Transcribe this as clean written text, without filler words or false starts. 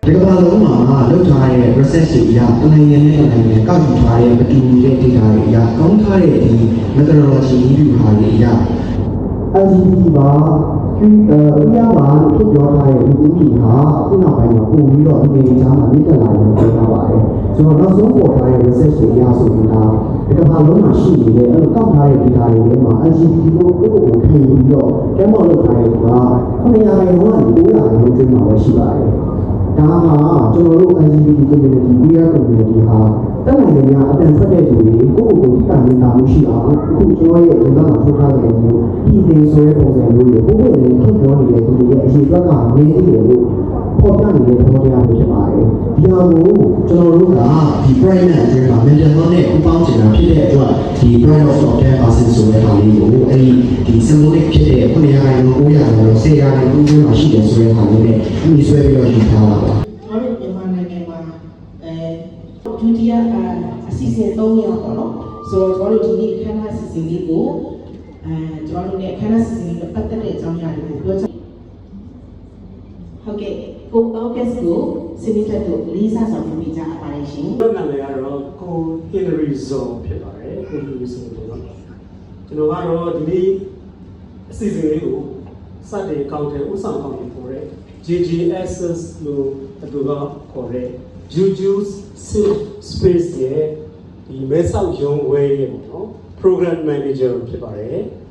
ဒီကဘာလုံးမှာလောက်ထားတဲ့ process တွေအရတနိုင်ငံနဲ့နိုင်ငံကောက်ယူထားတဲ့မတူညီတဲ့ data တွေအရကောင်းထားတဲ့ဒီ methodology နည်းဗျူဟာတွေအရ LGBT ပါဒီအရာမှာထုတ်ပြောထားတဲ့ဒီဥပဒေဟာခုနောက်ပိုင်းမှာပို့ပြီးတော့ဒီနေရာမှာမြင့်တက်လာတယ်ပြောထားပါတယ်ဆိုတော့နောက်ဆုံးပေါ်ထားတဲ့ research တွေအရဆိုရင်ဒီကဘာလုံးမှာရှိနေတဲ့အဲ့လိုကောက်ထားတဲ့ data တွေထဲမှာ LGBT ကိုထည့်ပြီးတော့ကဲမောက်လုပ်ထားတဲ့က900ရာခိုင်နှုန်းကနေ900ရာခိုင်နှုန်းကျွန်းမှာပဲရှိပါတယ်ဒါဟာကျွန်တော်တို့ LGBT community queer community ဟာတက်နိုင်ရအတန်ထွက်တဲ့သူတွေကိုယ့်ကိုယ်ကိုတိကျနေတာမျိုးရှိအောင်အခုကျွန်တော်ရဲ့ဒီမှာထုတ်ထားတဲ့မျိုးဒီသင်ဆိုတဲ့ပုံစံမျိုးတွေကိုယ့်ကိုယ်နဲ့ထုတ်ပြောနေတဲ့သူတွေရဲ့အရေးအတွက်ကမင်းအေးတယ်လို့ပေါ်ပြနေတဲ့သဘောတရားမျိုးဖြစ်ပါတယ်ဒီဟာကိုကျွန်တော်တို့ကဒီ pride နဲ့အတွင်းမှာ mental health နဲ့ပူးပေါင်းနေတာဖြစ်တဲ့အတွက်ဒီ pride of 10% ဆိုတဲ့ဟာလေးကိုအဲ့ဒီ symbolic ဖြစ်တဲ့900ရာခိုင်နှုန်း900ရာခိုင်နှုန်း10ရာခိုင်နှုန်းကျွန်းမှာရှိတယ်ဆိုတဲ့ဟာလေးနဲ့အမိဆွဲပြီးတော့ယူထားတာပါကျွန်တော်တို့မြန်မာနိုင်ငံမှာဒုတိယအစီအစဉ်3ရက်ပေါ့နော်ဆိုတော့ကျွန်တော်တို့ဒီနေ့ခန်းထားအစီအစဉ်လေးကိုကျွန်တော်တို့နဲ့ခန်းထားအစီအစဉ်လေးပတ်သက်တဲ့အကြောင်းအရာတွေကိုပြောချင်ဟုတ်ကဲ့ကိုအောက်ကစ်ကိုစနေတက်တို့လေးစားဆောင်ပြကြပါရရှင်။နာမည်ကတော့ကို Hillary Zone ဖြစ်ပါတယ်။ကို Hillary Zone ပေါ့နော်။ကျွန်တော်ကတော့ဒီနေ့အစီအစဉ်လေးကိုစတင်ကောက်တဲ့ဥဆောင်ကောက်ပြီးပေါ်တဲ့ JJSS လို့အတူကခေါ်တဲ့ Juju's Safe Space ရဲ့ဒီမဲဆောက်ရုံးဝဲရဲ့ပေါ့နော် Program Manager ဖြစ်ပါတယ်။